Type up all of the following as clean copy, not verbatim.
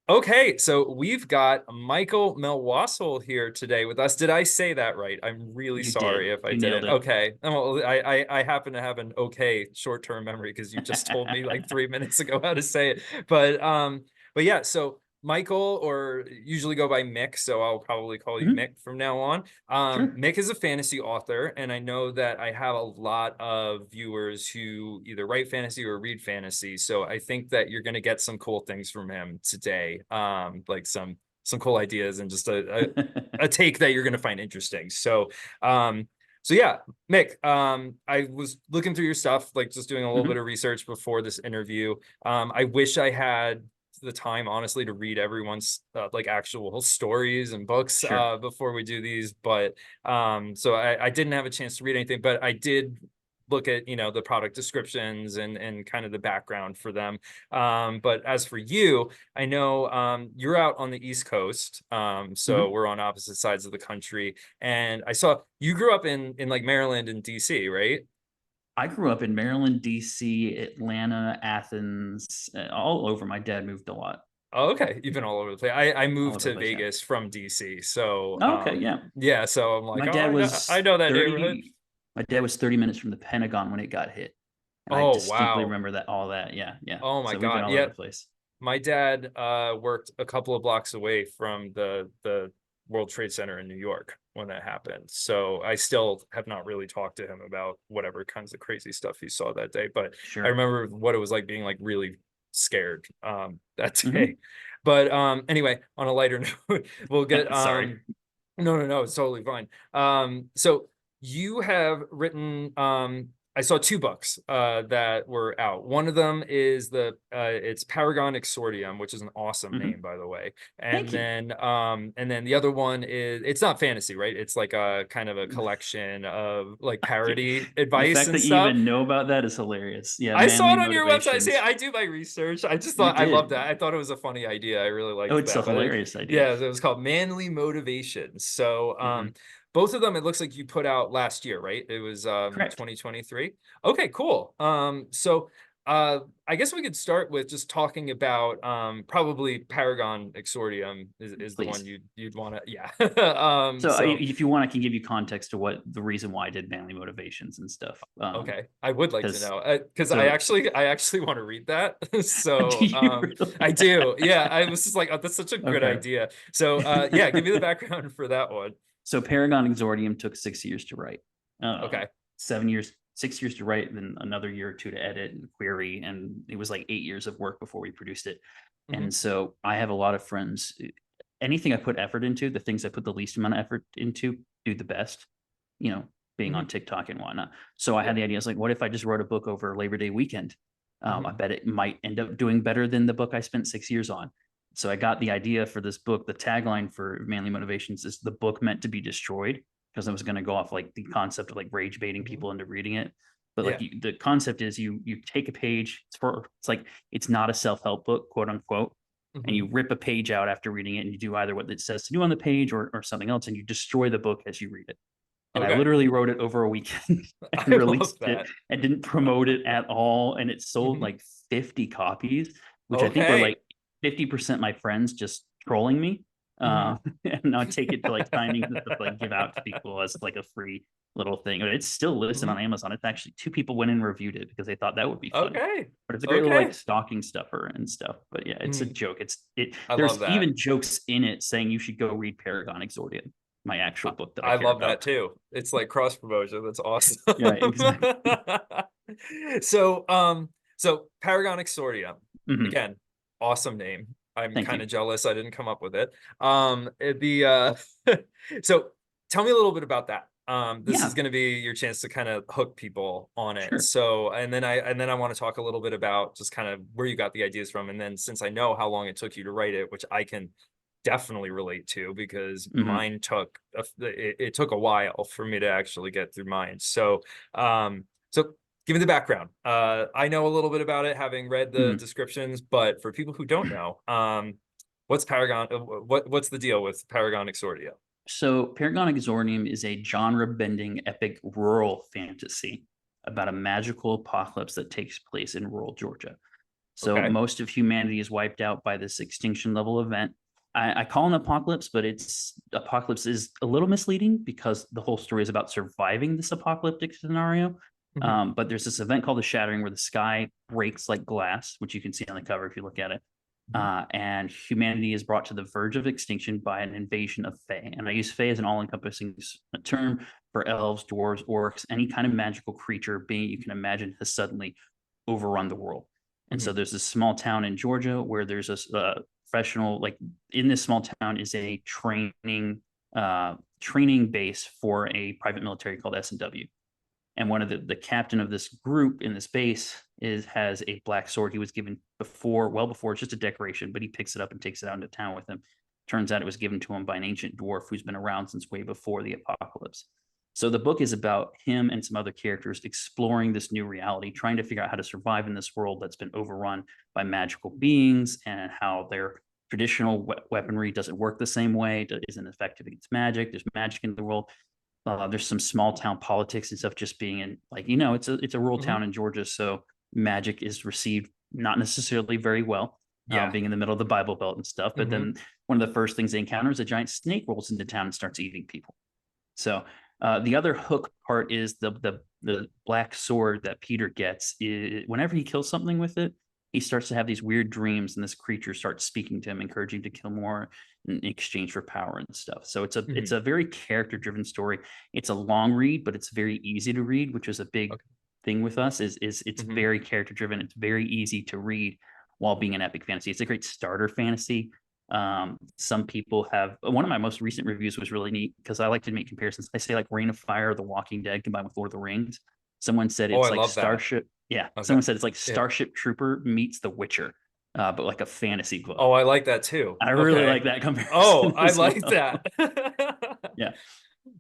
Okay, so we've got Michael Melwasul here today with us. Did I say that right? I'm really You did. sorry if I You nailed didn't. it. Okay. Well, I happen to have an okay short-term memory because you just told me like 3 minutes ago how to say it. But yeah, so Michael, or usually go by Mick, so I'll probably call you Hmm. Mick from now on. Sure. Mick is a fantasy author, and I know that I have a lot of viewers who either write fantasy or read fantasy. So I think that you're going to get some cool things from him today, like some cool ideas and just a take that you're going to find interesting. Um, so yeah, Mick, I was looking through your stuff, like just doing a little bit Hmm. of research before this interview. I wish I had the time, honestly, to read everyone's like actual stories and books Sure. before we do these, but so I didn't have a chance to read anything, but I did look at the product descriptions and kind of the background for them. But as for you, I know you're out on the East Coast, so Hmm. we're on opposite sides of the country, and I saw you grew up in like Maryland and DC, right? I grew up in Maryland, DC, Atlanta, Athens, all over. My dad moved a lot, Oh, okay, you've been all over the place. I all moved over the to place. Yeah. Vegas from DC, so Oh, okay. Yeah. yeah, so I'm like, My oh, dad I was know that neighborhood. 30. My dad was 30 minutes from the Pentagon when it got hit. And I Oh, distinctly wow. remember that, all that. Yeah. Yeah. Oh my So we've been God. all over Yeah, the place. my dad worked a couple of blocks away from the World Trade Center in New York when that happened. So I still have not really talked to him about whatever kinds of crazy stuff he saw that day. But I Sure. remember what it was like being like really scared that day. Hmm. But anyway, on a lighter note, we'll get Sorry. no, it's totally fine. So you have written I saw two books that were out. One of them is the it's Paragon Exordium, which is an awesome Hmm. name, by the way. Thank you. And then the other one is, it's not fantasy, right? It's like a kind of a collection of like parody The advice fact and that you stuff. even know about that is hilarious. Yeah, I saw manly it on your website. See, motivations. I do my research. I just You thought I loved did. that. I thought it was a funny idea. I really Oh, liked it's a that. But hilarious idea. yeah, it was called Manly Motivations. So Hmm. both of them, it looks like you put out last year, right? It was Correct. 2023. Okay, cool. So I guess we could start with just talking about probably Paragon Exordium is the one Please. you'd want to, yeah. So, So if you want, I can give you context to what the reason why I did manly motivations and stuff. okay, I would like to Because know because so I actually want to read that. do So you I really? do. Yeah, I was just like, oh, that's such a good Okay. idea. So yeah, give me the background for that one. So Paragon Exordium took 6 years to write. Okay. 7 years, 6 years to write, and then another year or two to edit and query, and it was like 8 years of work before we produced it. Hmm. And so I have a lot of friends. Anything I put effort into, the things I put the least amount of effort into, do the best. You know, being on Hmm. TikTok and whatnot. So I had Yeah. the idea. I was like, what if I just wrote a book over Labor Day weekend? I Hmm. bet it might end up doing better than the book I spent 6 years on. So I got the idea for this book. The tagline for Manly Motivations is the book meant to be destroyed, because I was going to go off like the concept of like rage baiting Hmm. people into reading it. But like Yeah. the concept is you take a page. It's like it's not a self help book, quote unquote, and Hmm. you rip a page out after reading it, and you do either what it says to do on the page, or something else, and you destroy the book as you read it. And I Okay. literally wrote it over a weekend and I love released it that. and didn't promote it at all. And it sold Hmm. like 50 copies, which I think were Okay. like 50% my friends just trolling me. Hmm. And I take it to like signings and stuff, like give out to people as like a free little thing. It's still listed on Hmm. Amazon. It's actually, two people went and reviewed it because they thought that would be funny. Okay. But it's a great little like Okay. stocking stuffer and stuff. But yeah, it's a Hmm. joke. I love There's that. even jokes in it saying you should go read Paragon Exordium, my actual book that I I care love that about. too. It's like cross promotion. That's awesome. Yeah, exactly. So, so Paragon Exordium, Hmm. again, awesome name. I'm Thank kind you. of jealous I didn't come up with it. So tell me a little bit about that. This is Yeah, going to be your chance to kind of hook people on it. sure. So, and then I want to talk a little bit about just kind of where you got the ideas from, and then since I know how long it took you to write it, which I can definitely relate to because Hmm. mine took it took a while for me to actually get through mine. So give me the background. I know a little bit about it having read the Hmm. descriptions, but for people who don't know, what's Paragon? What's the deal with Paragon Exordia? So, Paragon Exordium is a genre bending epic rural fantasy about a magical apocalypse that takes place in rural Georgia. So Okay. most of humanity is wiped out by this extinction level event. I call an apocalypse, but apocalypse is a little misleading because the whole story is about surviving this apocalyptic scenario. Mhm. But there's this event called the Shattering where the sky breaks like glass, which you can see on the cover if you look at it. Mhm. And humanity is brought to the verge of extinction by an invasion of Fae. And I use Fae as an all-encompassing term for elves, dwarves, orcs, any kind of magical creature being you can imagine has suddenly overrun the world. And Mhm. so there's this small town in Georgia where there's a professional, like in this small town is a training base for a private military called S&W. And one of the captain of this group in this base has a black sword he was given before, well before, it's just a decoration, but he picks it up and takes it out into town with him. Turns out it was given to him by an ancient dwarf who's been around since way before the apocalypse. So the book is about him and some other characters exploring this new reality, trying to figure out how to survive in this world that's been overrun by magical beings and how their traditional weaponry doesn't work the same way, isn't effective against magic. There's magic in the world. There's some small town politics and stuff just being in, like, it's a rural Mhm. town in Georgia, so magic is received not necessarily very well, Yeah. being in the middle of the Bible Belt and stuff. But Mhm. then one of the first things they encounter is a giant snake rolls into town and starts eating people. So the other hook part is the black sword that Peter gets. Whenever he kills something with it, he starts to have these weird dreams, and this creature starts speaking to him, encouraging him to kill more in exchange for power and stuff. So it's Mhm. a very character driven story. It's a long read, but it's very easy to read, which is a big Okay. thing with us. Is it's Mhm. very character driven. It's very easy to read while being an epic fantasy. It's a great starter fantasy. Some people have one of my most recent reviews was really neat because I like to make comparisons. I say like Reign of Fire, The Walking Dead combined with Lord of the Rings. Someone said Oh, I it's like love that. Starship. Yeah, Okay. someone said it's like Yeah. Starship Trooper meets The Witcher, but like a fantasy book. Oh, I like that too. I really Okay. like that Oh, comparison I as like well. that. Yeah,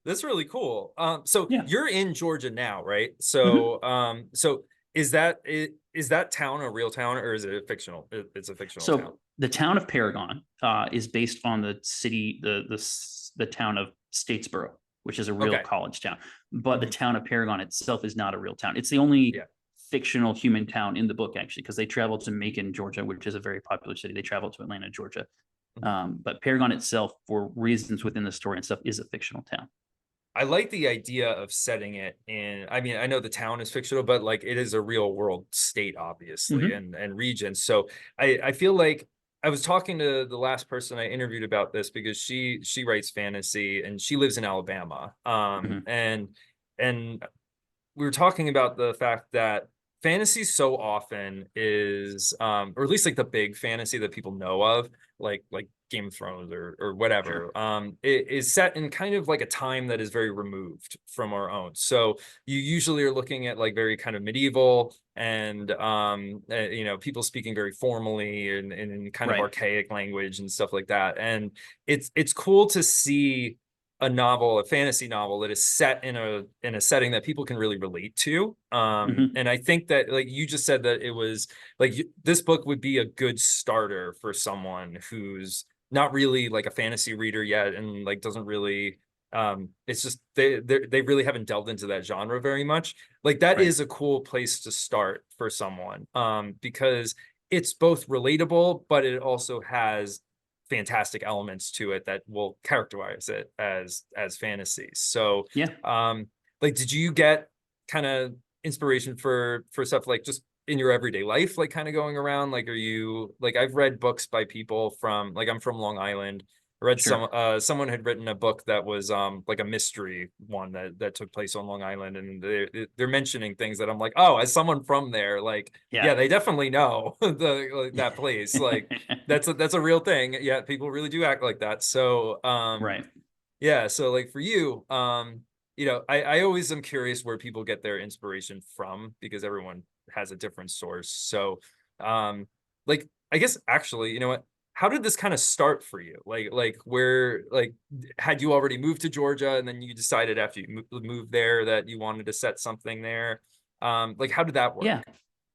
That's really cool. So yeah. you're in Georgia now, right? Mhm. So is that town a real town or is it a fictional? It's a fictional town. So the town of Paragon is based on the city, the town of Statesboro, which is a real Okay. college town. But the Mhm. town of Paragon itself is not a real town. It's the only Yeah. fictional human town in the book, actually, because they travel to Macon, Georgia, which is a very popular city. They travel to Atlanta, Georgia. Mhm. But Paragon itself, for reasons within the story and stuff, is a fictional town. I like the idea of setting it in. I mean, I know the town is fictional, but like it is a real world state, obviously, Hmm. and region. So I feel like I was talking to the last person I interviewed about this because she writes fantasy and she lives in Alabama. Hmm. And we were talking about the fact that fantasy so often is or at least like the big fantasy that people know of, like Game of Thrones or Sure. whatever, it is set in kind of like a time that is very removed from our own. So you usually are looking at like very kind of medieval and people speaking very formally and in kind of Right. archaic language and stuff like that. And it's cool to see a novel, a fantasy novel that is set in a setting that people can really relate to. Hmm. And I think that like you just said that it was like this book would be a good starter for someone who's not really like a fantasy reader yet and like doesn't really it's just they really haven't delved into that genre very much. Like that Right. is a cool place to start for someone because it's both relatable but it also has fantastic elements to it that will characterize it as fantasy. So, Yeah. like, did you get kind of inspiration for stuff like just in your everyday life, like kind of going around? Like, are you like I've read books by people from like I'm from Long Island. I read Sure. someone had written a book that was like a mystery one that took place on Long Island, and they're mentioning things that I'm like, oh, as someone from there, like, yeah, Yeah. they definitely know the like, that place, like that's a real thing. Yeah, people really do act like that. So, Right. yeah, so like for you, I always am curious where people get their inspiration from because everyone has a different source. So, like I guess actually, you know what? How did this kind of start for you? Like where like had you already moved to Georgia and then you decided after you moved there that you wanted to set something there? Like how did that Yeah. work?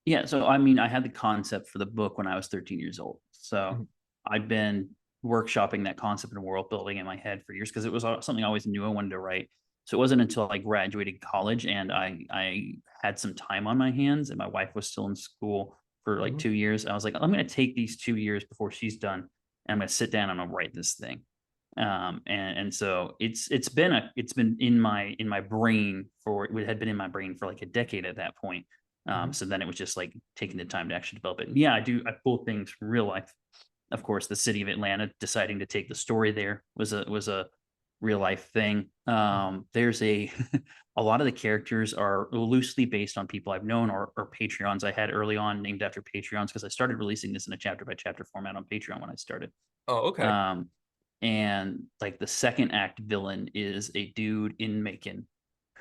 Yeah, so I mean, I had the concept for the book when I was 13 years old. So Mhm. I've been workshopping that concept and world building in my head for years because it was something I always knew I wanted to write. So it wasn't until I graduated college and I had some time on my hands and my wife was still in school for like Mhm. 2 years. I was like, I'm going to take these 2 years before she's done, and I'm going to sit down and I'm gonna write this thing. And so it's been in my brain for it had been in my brain for like a decade at that point. Mhm. So then it was just like taking the time to actually develop it. And yeah, I pull things from real life. Of course, the city of Atlanta deciding to take the story there was a real life thing. Mhm. There's a a lot of the characters are loosely based on people I've known, or Patreons I had early on named after Patreons, because I started releasing this in a chapter by chapter format on Patreon when I started. Oh, okay. Um, and like the second act villain is a dude in Macon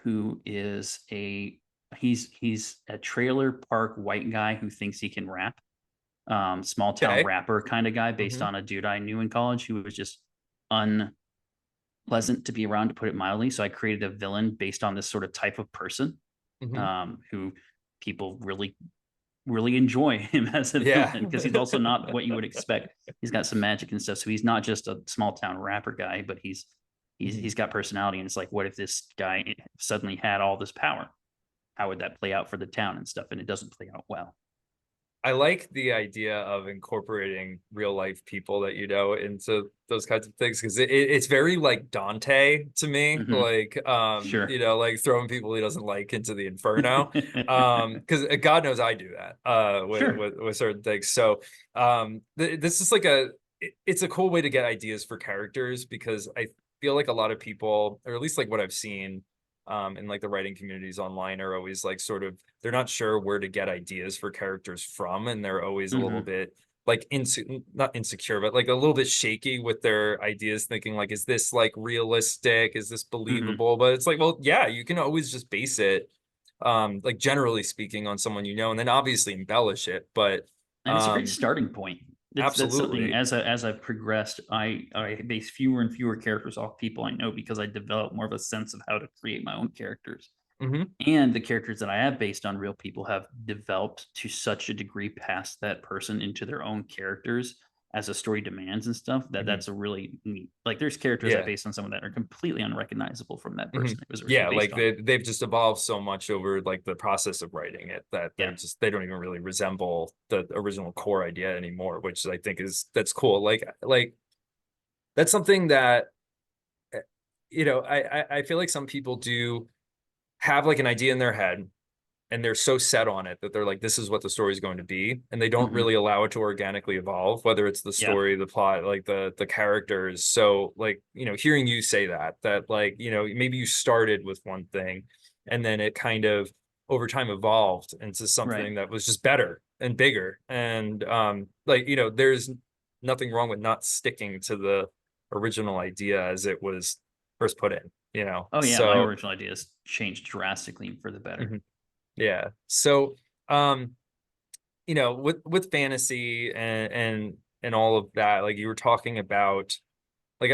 who is he's a trailer park white guy who thinks he can rap. Small town Okay. rapper kind of guy based Mhm. on a dude I knew in college who was just unpleasant to be around, to put it mildly. So I created a villain based on this sort of type of person, Mhm. who people really enjoy him as a Yeah. villain, because he's also not what you would expect. He's got some magic and stuff. So he's not just a small town rapper guy, but Mhm. he's got personality. And it's like, what if this guy suddenly had all this power? How would that play out for the town and stuff? And it doesn't play out well. I like the idea of incorporating real life people that you know into those kinds of things because it's very like Dante to me, Hmm. like Sure. like throwing people he doesn't like into the inferno. Because God knows I do that with, Sure. with certain things. So this is like it's a cool way to get ideas for characters because I feel like a lot of people, or at least like what I've seen in like the writing communities online are always like sort of they're not sure where to get ideas for characters from, and they're always a little Hmm. bit like not insecure, but like a little bit shaky with their ideas, thinking like, is this like realistic? Is this Hmm. believable? But it's like, well, yeah, you can always just base it, like generally speaking, on someone you know, and then obviously embellish it. But And it's a great um, starting point. That's something, absolutely. as I've progressed, I base fewer and fewer characters off people I know, because I develop more of a sense of how to create my own characters. Hmm. And the characters that I have based on real people have developed to such a degree past that person into their own characters as a story demands and stuff, that Hmm. that's a really neat, like, there's characters I Yeah. based on someone that are completely unrecognizable from that Hmm. person it was originally Yeah, based like on. they've just evolved so much over like the process of writing it that Yeah. they don't even really resemble the original core idea anymore, which I think is that's cool. Like that's something that eh, I feel like some people do have like an idea in their head and they're so set on it that they're like, this is what the story is going to be, and they don't Hmm. really allow it to organically evolve, whether it's the Yeah. story, the plot, like the characters. So like, hearing you say that like, maybe you started with one thing and then it kind of over time evolved into Right. something that was just better and bigger. And like, there's nothing wrong with not sticking to the original idea as it was first put in, Oh yeah, my so original ideas changed drastically for the better. mhm. Yeah. So, um, with fantasy and all of that, like you were talking about, like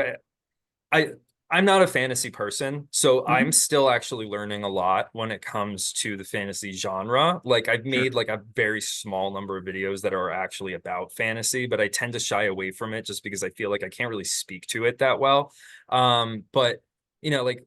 I I'm not a fantasy person, so I'm Hmm. still actually learning a lot when it comes to the fantasy genre. Like I've made Sure. like a very small number of videos that are actually about fantasy, but I tend to shy away from it just because I feel like I can't really speak to it that well. But like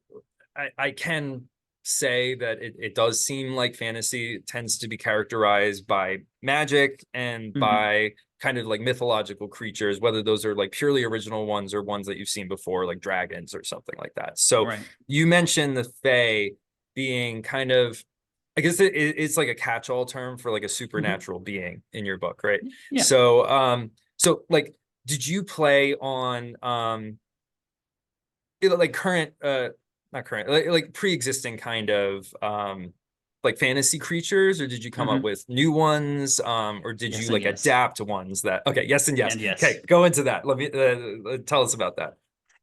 I can say that it does seem like fantasy tends to be characterized by magic and Hmm. by kind of like mythological creatures, whether those are like purely original ones or ones that you've seen before, like dragons or something like that. So Right. you mentioned the Fae being kind of, I guess it's like a catch-all term for like a Hmm. supernatural being in your book, right? Yeah. So like, did you play on like current not current like pre-existing kind of like fantasy creatures, or did you come up Hmm. with new ones, or did Yes you and like yes. adapt ones that okay, yes and yes, And okay, yes. go into that, let me tell us about that.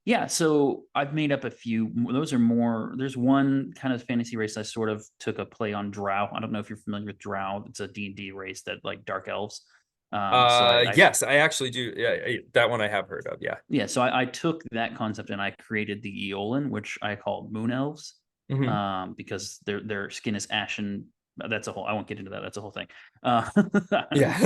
Yeah, so I've made up a few. Those are more. There's one kind of fantasy race I sort of took a play on Drow. I don't know if you're familiar with Drow. It's a D&D race that like dark elves. So I Yes, I actually do, yeah, that one I have heard of, yeah. yeah, so I took that concept and I created the Eolan, which I call moon elves, Hmm. because their skin is ashen. That's a whole. I won't get into that. That's a whole thing. Uh, Yeah.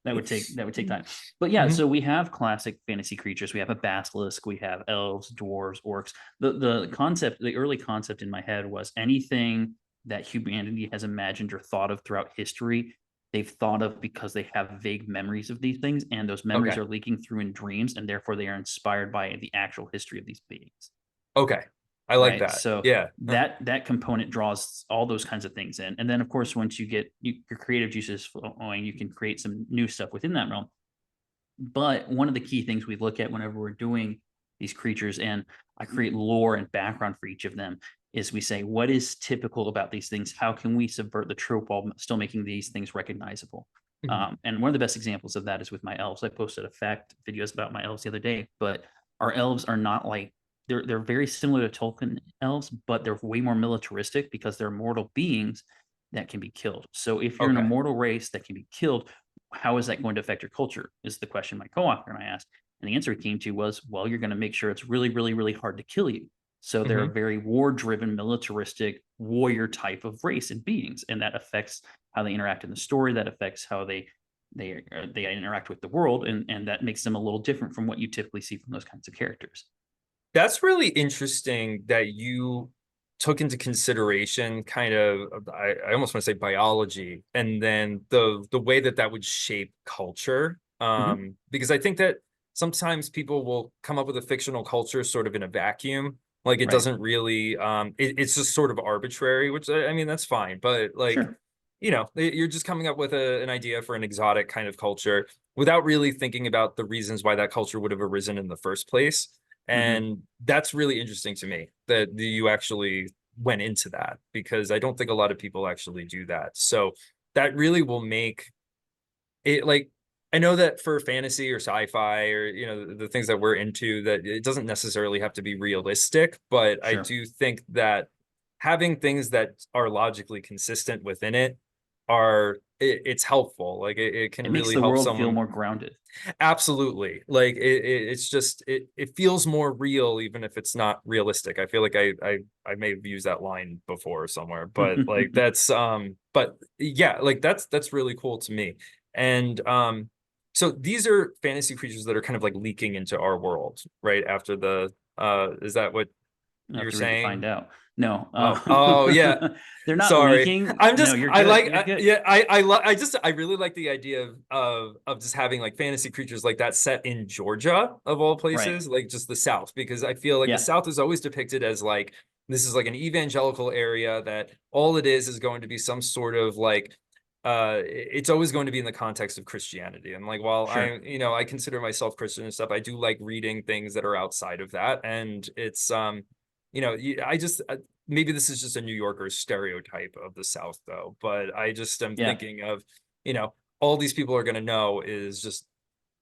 that would take time. But yeah, Hmm. so we have classic fantasy creatures. We have a basilisk. We have elves, dwarves, orcs. The concept, the early concept in my head was anything that humanity has imagined or thought of throughout history they've thought of because they have vague memories of these things, and those memories Okay. are leaking through in dreams, and therefore they are inspired by the actual history of these beings. Okay. I like Right. that. So Yeah. that component draws all those kinds of things in. And then of course, once you get your creative juices flowing, you can create some new stuff within that realm. But one of the key things we look at whenever we're doing these creatures, and I create lore and background for each of them, is we say, what is typical about these things? How can we subvert the trope while still making these things recognizable? Mhm. And one of the best examples of that is with my elves. I posted a fact videos about my elves the other day, but our elves are not like they're very similar to Tolkien elves, but they're way more militaristic because they're mortal beings that can be killed. So if you're an Okay. immortal race that can be killed, how is that going to affect your culture? Is the question my co-author and I asked. And the answer he came to was, well, you're going to make sure it's really, really, really hard to kill you. So they're a Mhm. very war-driven, militaristic, warrior type of race and beings, and that affects how they interact in the story. That affects how they interact with the world, and that makes them a little different from what you typically see from those kinds of characters. That's really interesting that you took into consideration kind of I almost want to say biology and then the way that that would shape culture. Hmm. Because I think that sometimes people will come up with a fictional culture sort of in a vacuum. Like it Right. doesn't really it's just sort of arbitrary, which I mean that's fine, but like Sure. you're just coming up with an idea for an exotic kind of culture without really thinking about the reasons why that culture would have arisen in the first place. Hmm. And that's really interesting to me that you actually went into that because I don't think a lot of people actually do that. So that really will make it like I know that for fantasy or sci-fi or the things that we're into that it doesn't necessarily have to be realistic, but I Sure. do think that having things that are logically consistent within it are it's helpful. Like it can It makes really the help world feel someone. more grounded. Absolutely. Like it's just it feels more real even if it's not realistic. I feel like I may have used that line before somewhere, but like that's but yeah, like that's really cool to me. And so these are fantasy creatures that are kind of like leaking into our world, right? After the is that what You have you're to read to find saying? out. No, Oh yeah. they're not Sorry. leaking. I'm No, just you're I good. like You're good. yeah, I really like the idea of just having like fantasy creatures like that set in Georgia of all Right. places, like just the South, because I feel like the Yeah. South is always depicted as like this is like an evangelical area that all it is going to be some sort of like it's always going to be in the context of Christianity. And like while Sure. I consider myself Christian and stuff, I do like reading things that are outside of that. And it's I just maybe this is just a New Yorker stereotype of the South, though, but I just am Yeah. thinking of, you know, all these people are going to know is just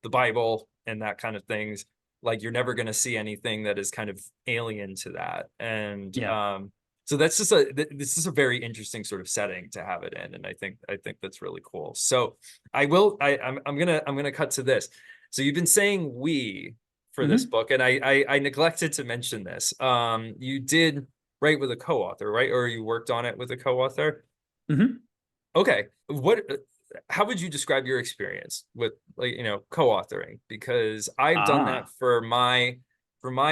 the Bible and that kind of things. Like you're never going to see anything that is kind of alien to that. And Yeah. so that's just this is a very interesting sort of setting to have it in. And I think that's really cool. So I'm gonna cut to this. So you've been saying we for this Hmm. book, and I neglected to mention this. You did write with a co-author, right? Or you worked on it with a co-author? Hmm. Okay. How would you describe your experience with like, co-authoring? Because I've done that Ah, for my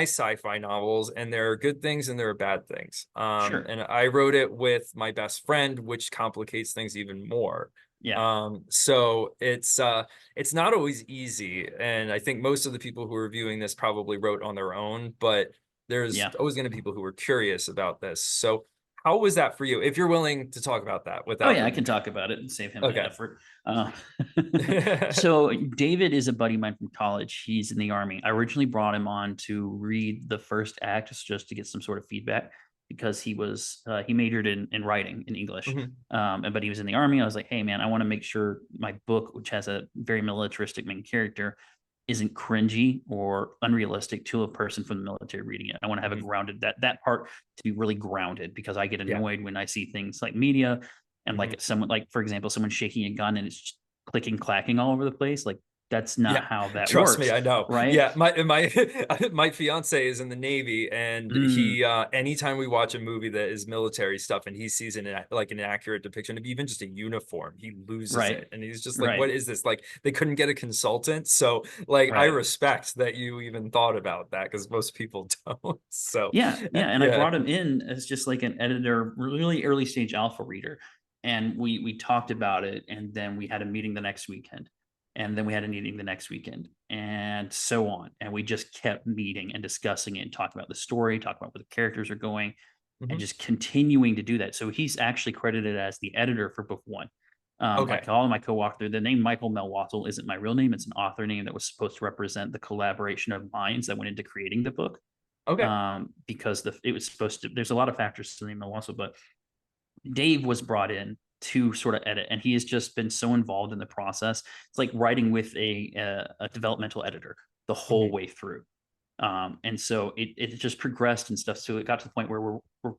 sci-fi novels, and there are good things and there are bad things. sure. And I wrote it with my best friend, which complicates things even more. Yeah. So it's not always easy. And I think most of the people who are reviewing this probably wrote on their own, but there's Yeah. always going to be people who are curious about this. So how was that for you? If you're willing to talk about that Oh without yeah, I like can talk about it and save him that okay. effort. Uh, so David is a buddy of mine from college. He's in the army. I originally brought him on to read the first act just to get some sort of feedback because he majored in writing in English. Mhm. But he was in the army. I was like, hey man, I want to make sure my book, which has a very militaristic main character, isn't cringy or unrealistic to a person from the military reading it. I want to have a Mhm. grounded that part to be really grounded because I get Yeah. annoyed when I see things like media and Mhm. like someone like for example someone shaking a gun and it's clicking clacking all over the place. Like that's not Yeah. how that Trust me, works, I know. right? Yeah, my my fiance is in the Navy, and Mm, he anytime we watch a movie that is military stuff and he sees like an accurate depiction of even just a uniform, he loses right. it. And he's just like, Right. what is this? Like they couldn't get a consultant. So like I Right. respect that you even thought about that because most people don't. So Yeah, yeah, and I yeah. brought him in as just like an editor, really early stage alpha reader. and we talked about it, and then we had a meeting the next weekend, and then we had a meeting the next weekend, and so on. And we just kept meeting and discussing it and talking about the story, talking about where the characters are going, and Mhm. just continuing to do that. So he's actually credited as the editor for book one. I Okay. call him my co-author. The name Michael Melwasul isn't my real name. It's an author name that was supposed to represent the collaboration of minds that went into creating the book. Okay. Because it was supposed to. There's a lot of factors to the name Melwasul, but Dave was brought in to sort of edit, and he has just been so involved in the process. It's like writing with a developmental editor the whole Mhm. way through. And so it just progressed and stuff. So it got to the point where we're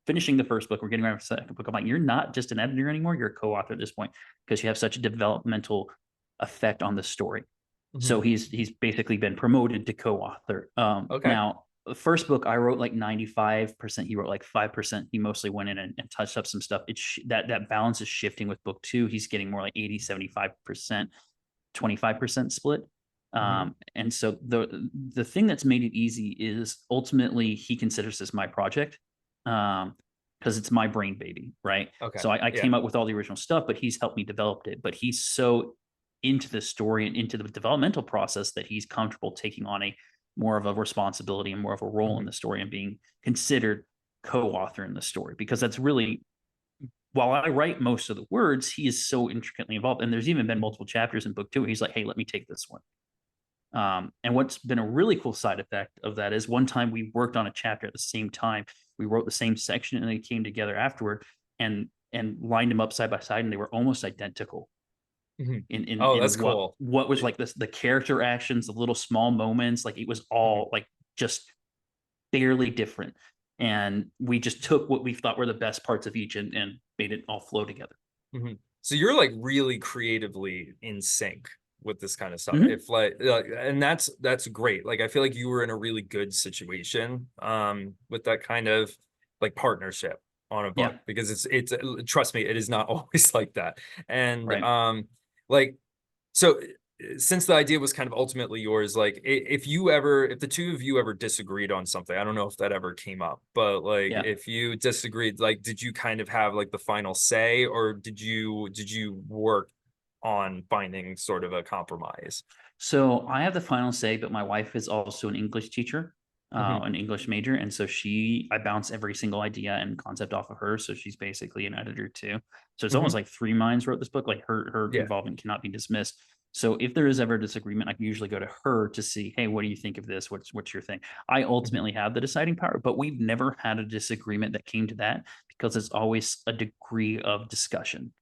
finishing the first book. We're getting ready for the second book. I'm like, you're not just an editor anymore. You're a co-author at this point because you have such a developmental effect on the story. Mhm. So he's basically been promoted to co-author. Okay. Now the first book I wrote like 95%. He wrote like 5%. He mostly went in and touched up some stuff. That balance is shifting with book two. He's getting more like 80, 75%, 25% split. Mhm. And so the thing that's made it easy is ultimately he considers this my project. Because it's my brain baby, right? Okay. So I Yeah. came up with all the original stuff, but he's helped me develop it. But he's so into the story and into the developmental process that he's comfortable taking on a more of a responsibility and more of a role in Mhm. the story and being considered co-author in the story, because that's really, while I write most of the words, he is so intricately involved. And there's even been Mhm. multiple chapters in book two. He's like, hey, let me take this one. And what's been a really cool side effect of that is one time we worked on a chapter at the same time. We wrote the same section and they came together afterward and lined them up side by side, and they were almost identical Mhm. in Oh, that's what cool. was like this, the character actions, the little small moments, like it was Mhm. all like just barely different. And we just took what we thought were the best parts of each and made it all flow together. Mhm. So you're like really creatively in sync with this kind of stuff. Mhm. If and that's great. Like I feel like you were in a really good situation with that kind of like partnership on a book Yeah. because it's trust me, it is not always like that. And Right. like so since the idea was kind of ultimately yours, like if the two of you ever disagreed on something, I don't know if that ever came up, but like Yeah. if you disagreed, like did you kind of have like the final say, or did you work on finding sort of a compromise? So I have the final say, but my wife is also an English teacher, Hmm. an English major, and so I bounce every single idea and concept off of her. So she's basically an editor too. So it's almost Hmm. like three minds wrote this book. Like her Yeah. involvement cannot be dismissed. So if there is ever a disagreement, I can usually go to her to see, hey, what do you think of this? What's your thing? I Hmm. ultimately have the deciding power, but we've never had a disagreement that came to that because it's always a degree of discussion.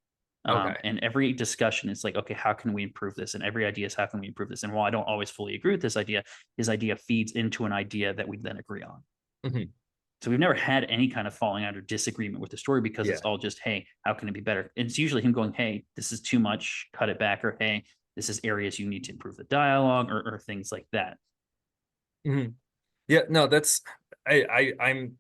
Okay. And every discussion is like, okay, how can we improve this? And every idea is, how can we improve this? And while I don't always fully agree with this idea, his idea feeds into an idea that we then agree on. Hmm. So we've never had any kind of falling out or disagreement with the story because it's Yeah. all just, hey, how can it be better? And it's usually him going, hey, this is too much, cut it back, or hey, this is areas you need to improve the dialogue, or things like that. Hmm. Yeah. No, that's I'm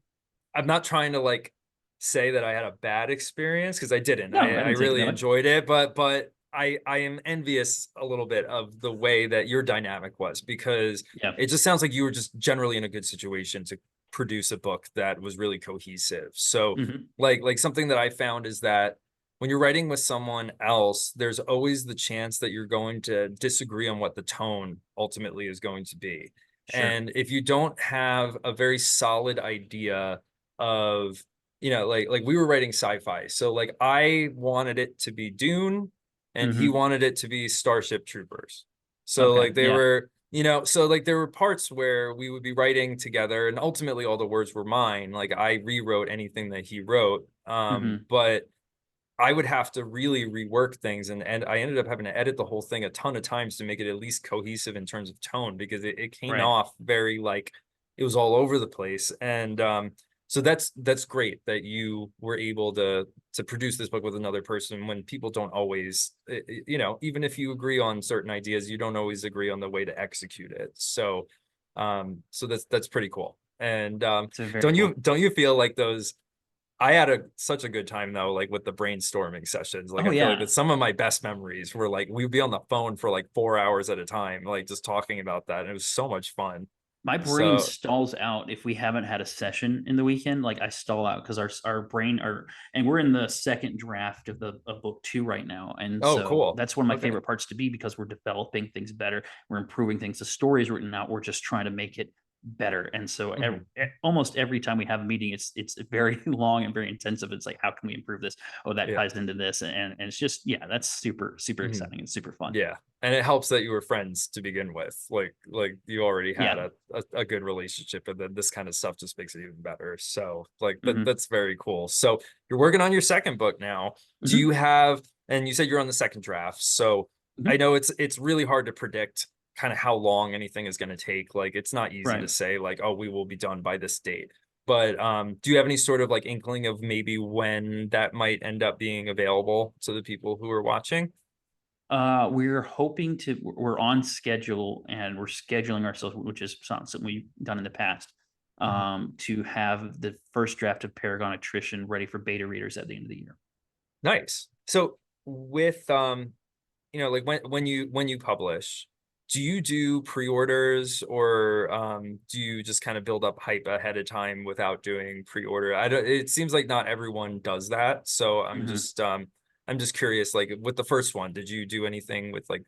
not trying to like say that I had a bad experience because I didn't. No, I I didn't take it really that way. enjoyed it, but I am envious a little bit of the way that your dynamic was because Yeah. it just sounds like you were just generally in a good situation to produce a book that was really cohesive. So Hmm. like something that I found is that when you're writing with someone else, there's always the chance that you're going to disagree on what the tone ultimately is going to be. Sure. And if you don't have a very solid idea of, like we were writing sci-fi, so like I wanted it to be Dune and he Hmm. wanted it to be Starship Troopers. So Okay. like they Yeah. were, so like there were parts where we would be writing together and ultimately all the words were mine. Like I rewrote anything that he wrote. Hmm. But I would have to really rework things, and I ended up having to edit the whole thing a ton of times to make it at least cohesive in terms of tone because it came Right. off very like it was all over the place. And so that's great that you were able to produce this book with another person when people don't always, even if you agree on certain ideas, you don't always agree on the way to execute it. So that's pretty cool. And So very don't you cool. don't you feel like those I had such a good time though, like with the brainstorming sessions. Like Oh I feel like yeah. that some of my best memories were like we'd be on the phone for like 4 hours at a time, like just talking about that. And it was so much fun. My brain So, stalls out if we haven't had a session in the weekend. Like I stall out because our brain are, and we're in the second draft of book 2 right now, and oh, so cool. that's one of my Okay. favorite parts to be because we're developing things better, we're improving things. The story is written out, we're just trying to make it better, and so Mhm. almost every time we have a meeting, it's very long and very intensive. It's like, how can we improve this? Oh, that Yeah. ties into this, and it's just yeah, that's super Mhm. exciting and super fun. Yeah, and it helps that you were friends to begin with. Like you already had Yeah. a good relationship, and then this kind of stuff just makes it even better. So like Hmm. that's very cool. So you're working on your second book now. Do you Hmm. have, and you said you're on the second draft. So I Hmm. know it's really hard to predict kind of how long anything is going to take. Like it's not easy to Right. say like, oh, we will be done by this date. But do you have any sort of like inkling of maybe when that might end up being available to the people who are watching? We're hoping to. We're on schedule, and we're scheduling ourselves, which is something we've done in the past, Mhm. to have the first draft of Paragon Attrition ready for beta readers at the end of the year. Nice. So with like when you publish, do you do pre-orders or do you just kind of build up hype ahead of time without doing pre-order? I don't, it seems like not everyone does that. So Hmm. I'm just curious, like with the first one, did you do anything with like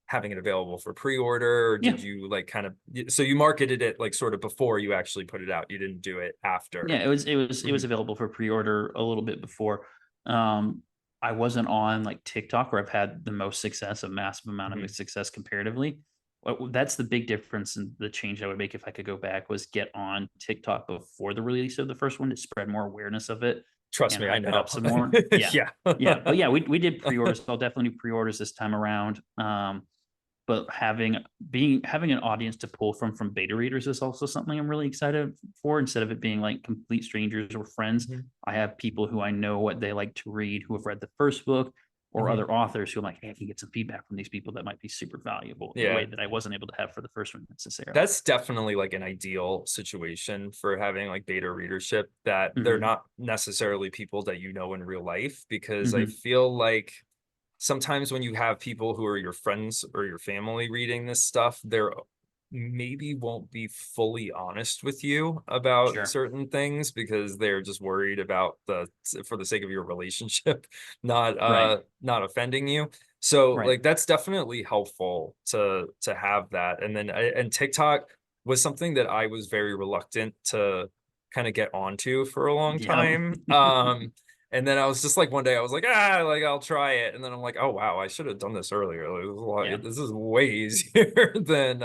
having it available for pre-order, or Yeah, did you like kind of, so you marketed it like sort of before you actually put it out? You didn't do it after. yeah. It was Mhm. available for pre-order a little bit before. Um, I wasn't on like TikTok where I've had the most success, a massive amount of Mhm. success comparatively. That's the big difference, and the change I would make if I could go back was get on TikTok before the release of the first one to spread more awareness of it Trust and me, I hype it up know. some more. Yeah. Yeah. Yeah. But yeah, we did pre-orders. I'll definitely do pre-orders this time around. But having an audience to pull from beta readers is also something I'm really excited for. Instead of it being like complete strangers or friends, Mhm. I have people who I know what they like to read, who have read the first book, or Mhm. other authors who I'm like, hey, I can get some feedback from these people that might be super valuable in a way Yeah. that I wasn't able to have for the first one necessarily. That's definitely like an ideal situation for having like beta readership, that they're Hmm. not necessarily people that you know in real life, because I Hmm. feel like sometimes when you have people who are your friends or your family reading this stuff, they're maybe won't be fully honest with you about Sure. certain things because they're just worried about the, for the sake of your relationship, Right. not offending you. So Right. like that's definitely helpful to have that. And then and TikTok was something that I was very reluctant to kind of get onto for a long Yep. time. And then I was just like one day I was like, ah, like I'll try it. And then I'm like, oh wow, I should have done this earlier. Like, Yeah. this is way easier Yeah. than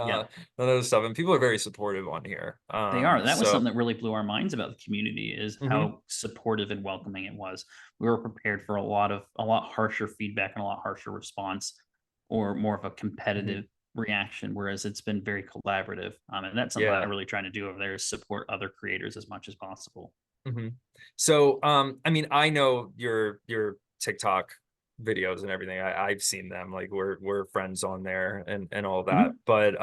other stuff. And people are very supportive on here. They are. That was So something that really blew our minds about the community is mhm, how supportive and welcoming it was. We were prepared for a lot harsher feedback and a lot harsher response, or more of a mhm, competitive reaction, whereas it's been very collaborative. And that's something that yeah. I'm really trying to do over there is support other creators as much as possible. Mhm. So, I mean, I know your TikTok videos and everything. I've seen them. Like we're friends on there and all that. Mhm. But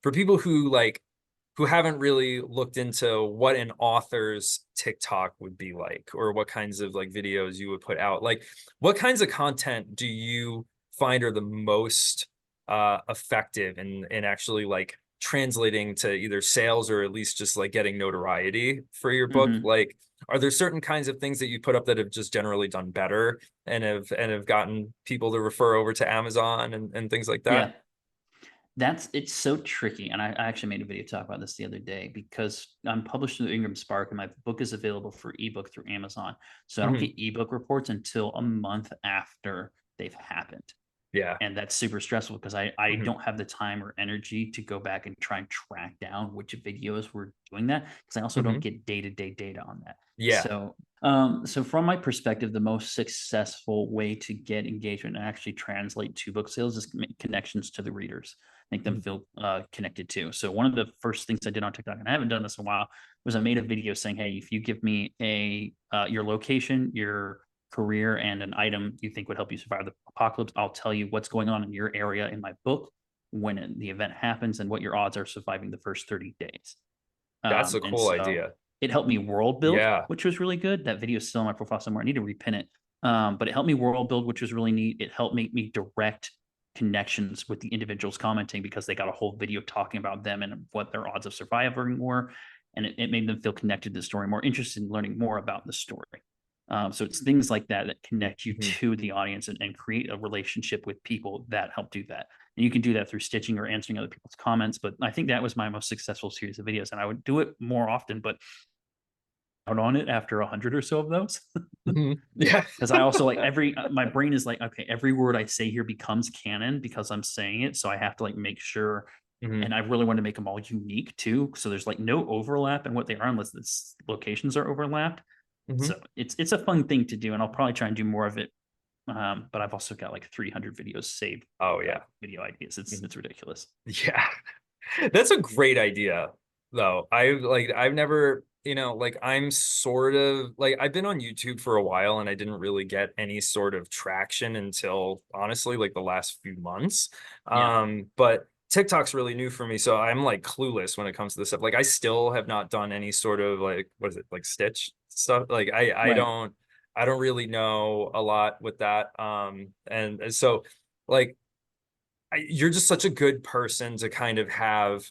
for people who like who haven't really looked into what an author's TikTok would be like, or what kinds of like videos you would put out, like what kinds of content do you find are the most effective in actually like translating to either sales or at least just like getting notoriety for your book? Mhm. Like, are there certain kinds of things that you put up that have just generally done better and have gotten people to refer over to Amazon and things like that? Yeah. It's so tricky, and I actually made a video talk about this the other day because I'm published through Ingram Spark, and my book is available for ebook through Amazon. So I don't Mhm. get ebook reports until a month after they've happened, Yeah. and that's super stressful because I Mhm. don't have the time or energy to go back and try and track down which videos were doing that because I also don't Mhm. get day-to-day data on that. Yeah. So from my perspective, the most successful way to get engagement and actually translate to book sales is make connections to the readers, make them Mhm. feel connected to. So one of the first things I did on TikTok, and I haven't done this in a while, was I made a video saying, "Hey, if you give me a your location, your career, and an item you think would help you survive the apocalypse, I'll tell you what's going on in your area in my book when the event happens and what your odds are surviving the first 30 days." That's a And cool so idea. it helped me world build, Yeah. which was really good. That video is still in my profile somewhere. I need to repin it. But it helped me world build, which was really neat. It helped make me direct connections with the individuals commenting because they got a whole video talking about them and what their odds of surviving were. And it made them feel connected to the story, more interested in learning more about the story. So it's things like that that connect you Mhm. to the audience and create a relationship with people that help do that. And you can do that through stitching or answering other people's comments. But I think that was my most successful series of videos, and I would do it more often, but out on it after 100 or so of those. Mhm. Yeah. Because I also like my brain is like, okay, every word I say here becomes canon because I'm saying it. So I have to like make sure, Mhm. and I really want to make them all unique too. So there's like no overlap in what they are unless the locations are overlapped. Mhm. So it's a fun thing to do, and I'll probably try and do more of it. But I've also got like 300 videos saved, Oh like yeah. video ideas. Mhm. It's ridiculous. Yeah. That's a great idea, though. I've never, like I'm sort of like I've been on YouTube for a while and I didn't really get any sort of traction until honestly like the last few months. Yeah. But TikTok's really new for me, so I'm like clueless when it comes to this stuff. Like I still have not done any sort of like what is it, like Stitch stuff? Like Right. I don't really know a lot with that. And so like you're just such a good person to kind of have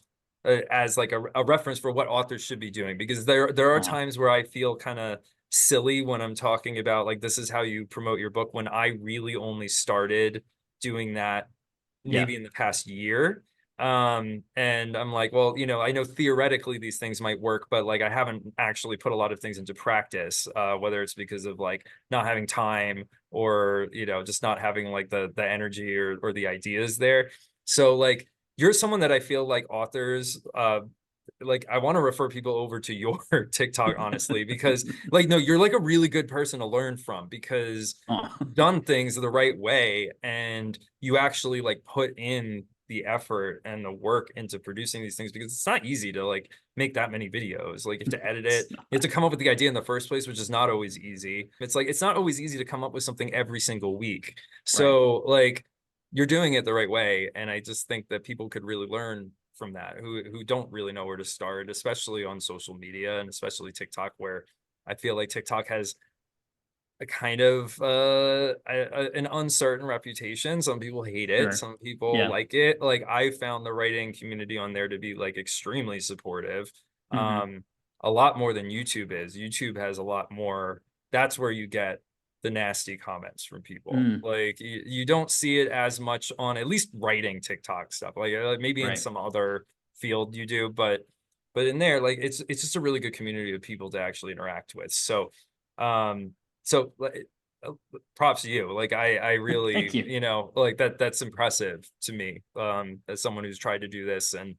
as like a reference for what authors should be doing, because there are Aw. times where I feel kind of silly when I'm talking about like this is how you promote your book, when I really only started doing that Yeah. maybe in the past year. And I'm like, well, I know theoretically these things might work, but like I haven't actually put a lot of things into practice, whether it's because of like not having time or just not having like the energy or the ideas there. So like you're someone that I feel like authors like I want to refer people over to your TikTok, honestly, because like no, you're like a really good person to learn from, because Aw. you've done things the right way and you actually like put in the effort and the work into producing these things, because it's not easy to like make that many videos. Like you have to edit it, It's not. you have to come up with the idea in the first place, which is not always easy. It's like it's not always easy to come up with something every single week. Right. So like you're doing it the right way, and I just think that people could really learn from that who don't really know where to start, especially on social media and especially TikTok, where I feel like TikTok has a kind of an uncertain reputation. Some people hate it, Sure. some people Yeah. like it. Like I found the writing community on there to be like extremely supportive, Hmm. um a lot more than YouTube is. YouTube has a lot more, that's where you get the nasty comments from people. Mm. Like you don't see it as much on at least writing TikTok stuff, like maybe in Right. some other field you do, but in there like it's just a really good community of people to actually interact with. Um so like, uh, props to you. Like I Thank really, you. like that's impressive to me. As someone who's tried to do this and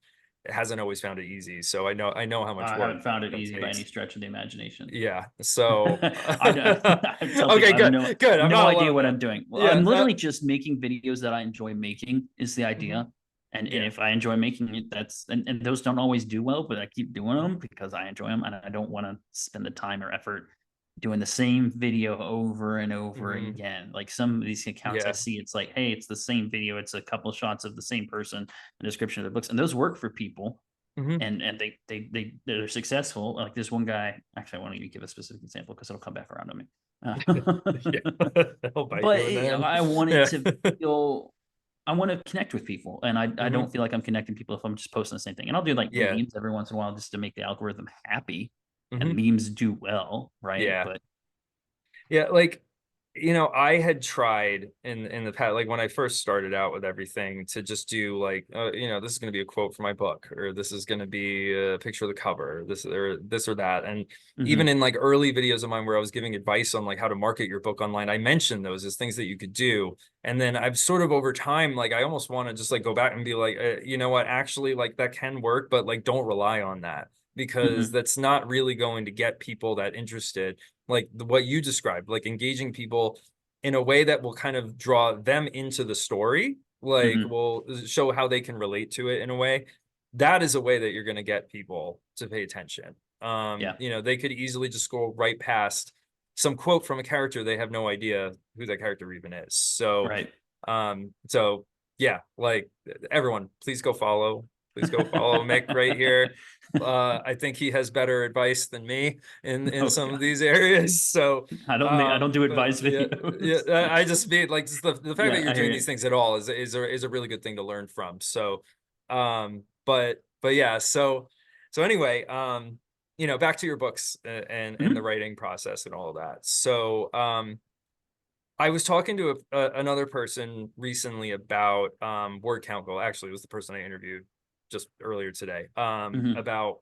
hasn't always found it easy. So I know how much I work haven't found it it easy by any takes. stretch of the imagination. Yeah. So I don't, I tell people okay, I have good. Good. I'm no not idea alone what then. I'm doing. Well, Yeah. I'm literally just making videos that I enjoy making is the Mhm. idea. And Yeah. if I enjoy making it, and those don't always do well, but I keep doing Mhm. them because I enjoy them and I don't want to spend the time or effort doing the same video over and over Mhm. again. Like some of these accounts I Yeah. see, it's like, hey, it's the same video, it's a couple shots of the same person, a description of their books, and those work for people, Mhm. and they're successful. Like this one guy, actually, I won't even give a specific example because it'll come back around on me. Yeah. I'll bite But you in the end. I want it Yeah. to feel. I want to connect with people, and I Mhm. don't feel like I'm connecting people if I'm just posting the same thing. And I'll do like Yeah. memes every once in a while just to make the algorithm happy, and Mhm. memes do well, right? Yeah. But Yeah, like I had tried in the past, like when I first started out with everything, to just do like, this is going to be a quote from my book, or this is going to be a picture of the cover, this or that. And even mhm, in like early videos of mine where I was giving advice on like how to market your book online, I mentioned those as things that you could do. And then I've sort of over time, like I almost want to just like go back and be like, you know what, actually like that can work, but like don't rely on that, because mhm, that's not really going to get people that interested, like what you described, like engaging people in a way that will kind of draw them into the story, like mhm, will show how they can relate to it in a way. That is a way that you're going to get people to pay attention. yeah, They could easily just scroll right past some quote from a character, they have no idea who that character even is. right. So yeah, like everyone, please go follow Mick right here. I think he has better advice than me in Oh some of God. these areas. So, I don't do but advice yeah, yeah, videos. I just mean like just the fact that Yeah, you're I hear doing you. these things at all is a really good thing to learn from. So, but yeah, so anyway, back to your books and the Mhm, writing process and all of that. So, I was talking to another person recently about word count goal. Actually, it was the person I interviewed just earlier today mhm. about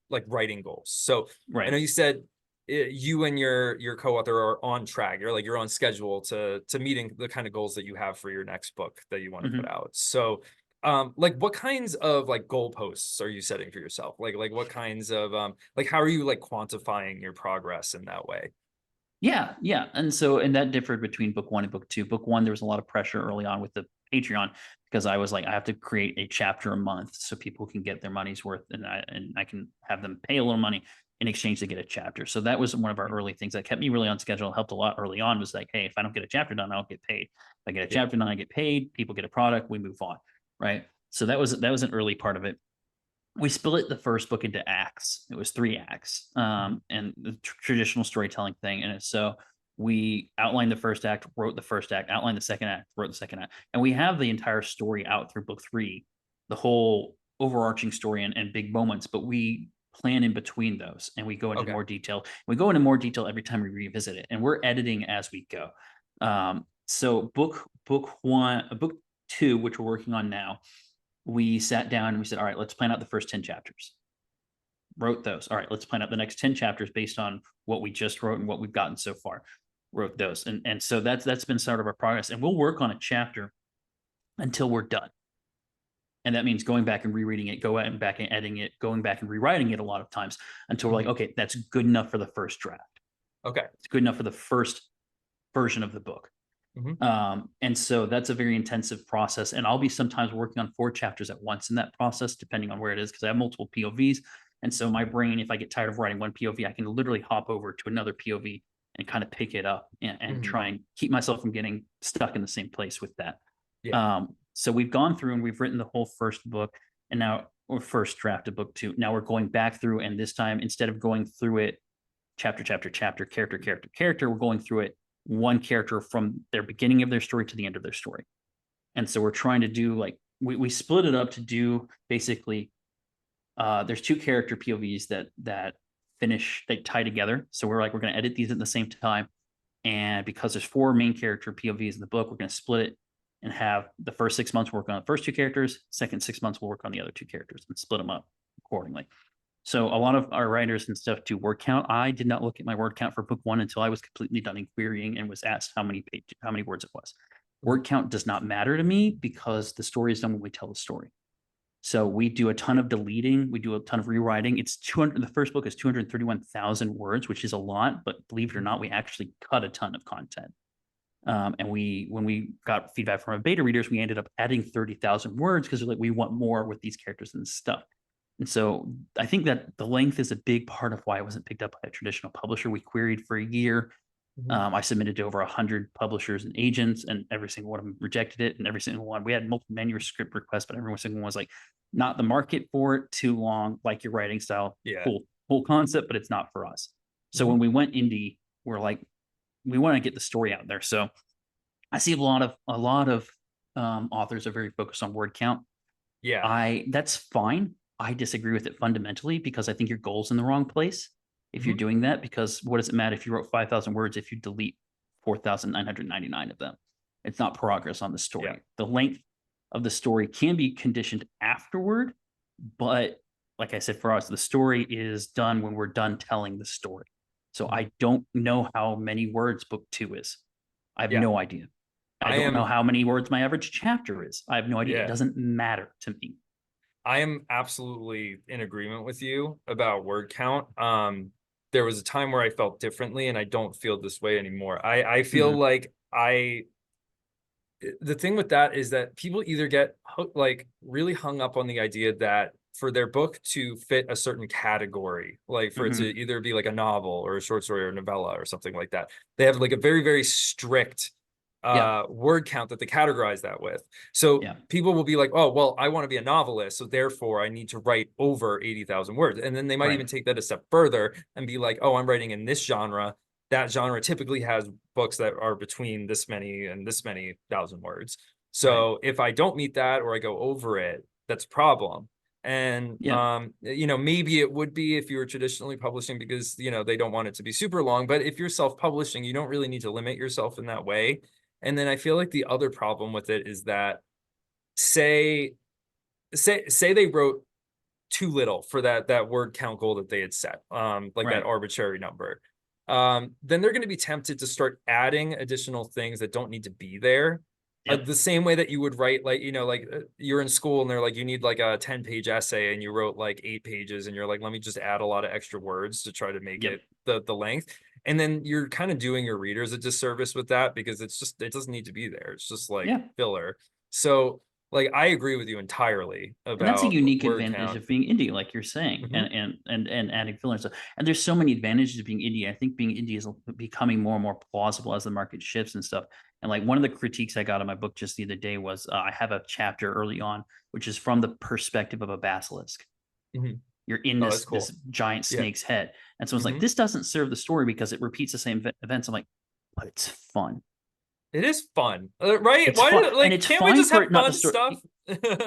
like writing goals. So I Right. know you said you and your co-author are on track. You're on schedule to meeting the kind of goals that you have for your next book that you want to put Mhm. out. So like what kinds of like goalposts are you setting for yourself? Like what kinds of like how are you like quantifying your progress in that way? Yeah, yeah. And that differed between book one and book two. Book one, there was a lot of pressure early on with the Patreon because I was like, I have to create a chapter a month so people can get their money's worth, and I can have them pay a little money in exchange to get a chapter. So that was one of our Mhm. early things that kept me really on schedule. Helped a lot early on. Was like, hey, if I don't get a chapter done, I don't get paid. If I get a Yeah. chapter done, I get paid. People get a product. We move on. Right. So that was an early part of it. We split the first book into acts. It was 3 acts, Mhm. and the traditional storytelling thing. And so we outlined the first act, wrote the first act, outlined the second act, wrote the second act, and we have the entire story out through book 3, the whole overarching story and big moments. But we plan in between those, and we go into Okay. more detail. We go into more detail every time we revisit it, and we're editing as we go. So book one, book two, which we're working on now, we sat down and we said, all right, let's plan out the first 10 chapters. Wrote those. All right, let's plan out the next 10 chapters based on what we just wrote and what we've gotten so far. Wrote those. And so that's been sort of our progress. And we'll work on a chapter until we're done. And that means going back and rereading it, go out and back and editing it, going back and rewriting it a lot of times until we're like, Mhm. okay, that's good enough for the first draft. Okay. It's good enough for the first version of the book. Mhm. And so that's a very intensive process. And I'll be sometimes working on 4 chapters at once in that process, depending on where it is, because I have multiple POVs. And so my brain, if I get tired of writing one POV, I can literally hop over to another POV and kind of pick it up and Mhm. try and keep myself from getting stuck in the same place with that. Yeah. So we've gone through and we've written the whole first book, and now or first draft of book 2. Now we're going back through, and this time instead of going through it chapter, character, we're going through it one character from their beginning of their story to the end of their story. And so we're trying to do like we split it up to do basically there's 2 character POVs that finish they tie together. So we're like we're gonna edit these at the same time. And because there's 4 main character POVs in the book, we're gonna split it and have the first 6 months work on the first 2 characters, second 6 months we'll work on the other 2 characters and split them up accordingly. So a lot of our writers and stuff do word count. I did not look at my word count for book one until I was completely done in querying and was asked how many words it was. Mhm. Word count does not matter to me because the story is done when we tell the story. So we do a ton of deleting, we do a ton of rewriting. It's 200. The first book is 231,000 words, which is a lot, but believe it or Mhm. not, we actually cut a ton of content. And when we got feedback from our beta readers, we ended up adding 30,000 words because like we want more with these characters and stuff. And so I think that the length is a big part of why it wasn't picked up by a traditional publisher. We queried for a year. Mhm. I submitted to over 100 publishers and agents, and every single one of them rejected it. And every single one, we had multiple manuscript requests, but every single one was like, not the market for it, too long, like your writing style, Yeah. cool concept, but it's not for us. So Mhm. when we went indie, we're like, we want to get the story out there. So I see a lot of authors are very focused on word count. Yeah. That's fine. I disagree with it fundamentally because I think your goal's in the wrong place if you're Mhm. doing that. Because what does it matter if you wrote 5,000 words if you delete 4,999 of them? It's not progress on the Yeah. story. The length of the story can be conditioned afterward, but like I said, for us, the story is done when we're done telling the story. So Mhm. I don't know how many words book 2 is. I have Yeah. no idea. I I don't know am how many words my average chapter is. I have no idea. It yeah. doesn't matter to me. I am absolutely in agreement with you about word count. There was a time where I felt differently and I don't feel this way anymore. I feel Mhm. like the thing with that is that people either get like really hung up on the idea that for their book to fit a certain category, like for it to Mhm. either be like a novel or a short story or a novella or something like that, they have like a very, very strict Yeah. word count that they categorize that with. So Yeah. people will be like, oh, well, I want to be a novelist, so therefore I need to write over 80,000 words. And then they might Right. even take that a step further and be like, oh, I'm writing in this genre. That genre typically has books that are between this many and this many thousand words. Right. So if I don't meet that or I go over it, that's a problem. And Yeah. maybe it would be if you were traditionally publishing because they don't want it to be super long. But if you're self-publishing, you don't really need to limit yourself in that way. And then I feel like the other problem with it is that say they wrote too little for that word count goal that they had set, like that Right. arbitrary number. Then they're going to be tempted to start adding additional things that don't need to be there. Yep. The same way that you would write, like, you're in school and they're like, you need like a 10-page essay and you wrote like 8 pages and you're like, let me just add a lot of extra words to try to make Yep. it the length. And then you're kind of doing your readers a disservice with that because it doesn't need to be there. It's just like Yeah. filler. So like, I agree with you entirely And that's a about unique word advantage count. of being indie, like you're saying, Hmm. and adding filler and stuff. And there's so many advantages of being indie. I think being indie is becoming more and more plausible as the market shifts and stuff. And like one of the critiques I got in my book just the other day was I have a chapter early on, which is from the perspective of a basilisk. Hmm. You're in Oh, this that's cool. giant Yeah. snake's head, and someone's like, Hmm. "This doesn't serve the story because it repeats the same events." I'm like, "But it's fun. It is fun, right? It's fun, and it's Can't we fine just for have it not to fun story." stuff?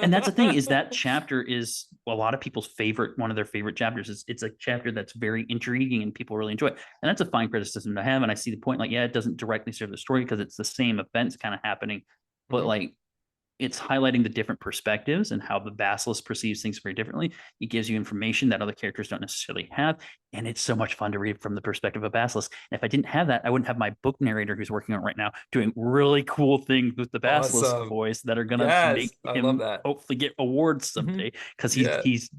And that's the thing is that chapter is a lot of people's favorite, one of their favorite chapters. It's a chapter that's very intriguing and people really enjoy it. And that's a fine criticism to have. And I see the point, like, yeah, it doesn't directly serve the story because it's the same events kind of happening, but Mhm. like it's highlighting the different perspectives and how the basilisk perceives things very differently. It gives you information that other characters don't necessarily have. And it's so much fun to read from the perspective of a basilisk. And if I didn't have that, I wouldn't have my book narrator who's working on it right now doing really cool things with the basilisk Awesome. voice that are going to Yes, make I love him that. hopefully get awards Hmm. someday because Yeah. he's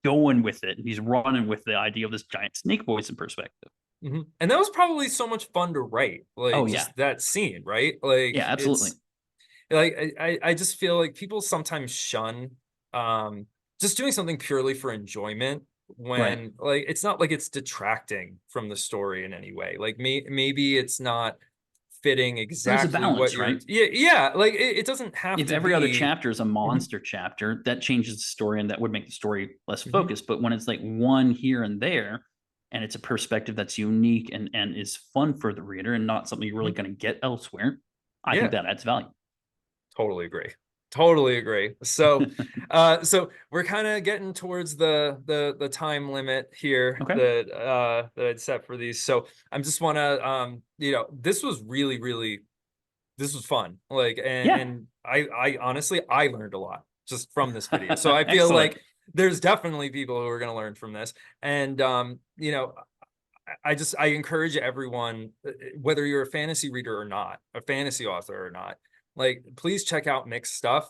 going with it and he's running with the idea of this giant snake voice and perspective. Hmm. And that was probably so much fun to write, Oh like yeah. just that scene, right? Like Yeah, absolutely. it's like I just feel like people sometimes shun just doing something purely for enjoyment Right. when like it's not like it's detracting from the story in any way. Like maybe it's not fitting There's a exactly what balance, you're, right? yeah, like it doesn't have If to every other be. chapter is a Mhm, monster chapter, that changes the story and that would make the story less mhm, focused. But when it's like one here and there, and it's a perspective that's unique and is fun for the reader and not something you're really mhm. going to get elsewhere, I think Yeah, that adds value. totally agree. Totally agree. So, so we're kind of getting towards the time limit here Okay. that I'd set for these. So I'm just want to this was really this was fun. Like Yeah. and I honestly I learned a lot just from this video. So I feel Excellent. like there's definitely people who are going to learn from this. And I encourage everyone, whether you're a fantasy reader or not, a fantasy author or not, like please check out Mick's stuff.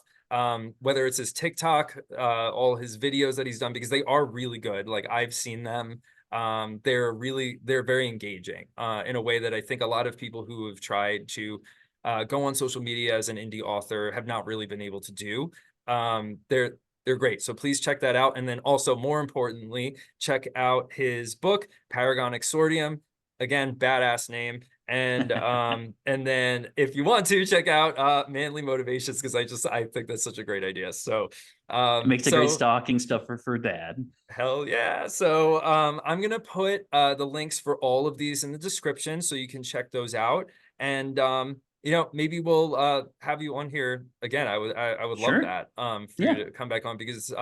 Whether it's his TikTok, all his videos that he's done, because they are really good. Like I've seen them. They're very engaging in a way that I think a lot of people who have tried to go on social media as an indie author have not really been able to do. They're great. So please check that out. And then also, more importantly, check out his book, Paragon Exordium. Again, badass name. And then if you want to check out Manly Motivations, because I think that's such a great idea. So It makes a great so stocking stuffer for dad. hell yeah. So I'm gonna put the links for all of these in the description so you can check those out. And maybe we'll have you on here again. I would love Sure. that for you Yeah. to come back on because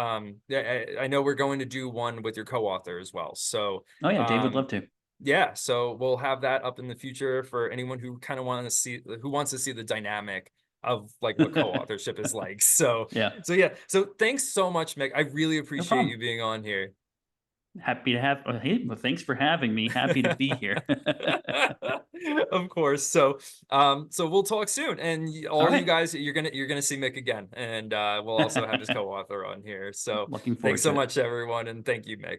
yeah, I know we're going to do one with your co-author as well. So Oh yeah, Dave would um love to. yeah, so we'll have that up in the future for anyone who kind of wants to see the dynamic of like what co-authorship is like. So Yeah. yeah. So thanks so much, Mick. I really No appreciate you problem. being on here. Happy to have. Hey, well, thanks for having me. Happy to be here. Of course. So we'll talk soon. And All all you right. guys, you're gonna see Mick again. And we'll also have his co-author on here. So Looking thanks forward so to it. much, everyone, and thank you, Mick.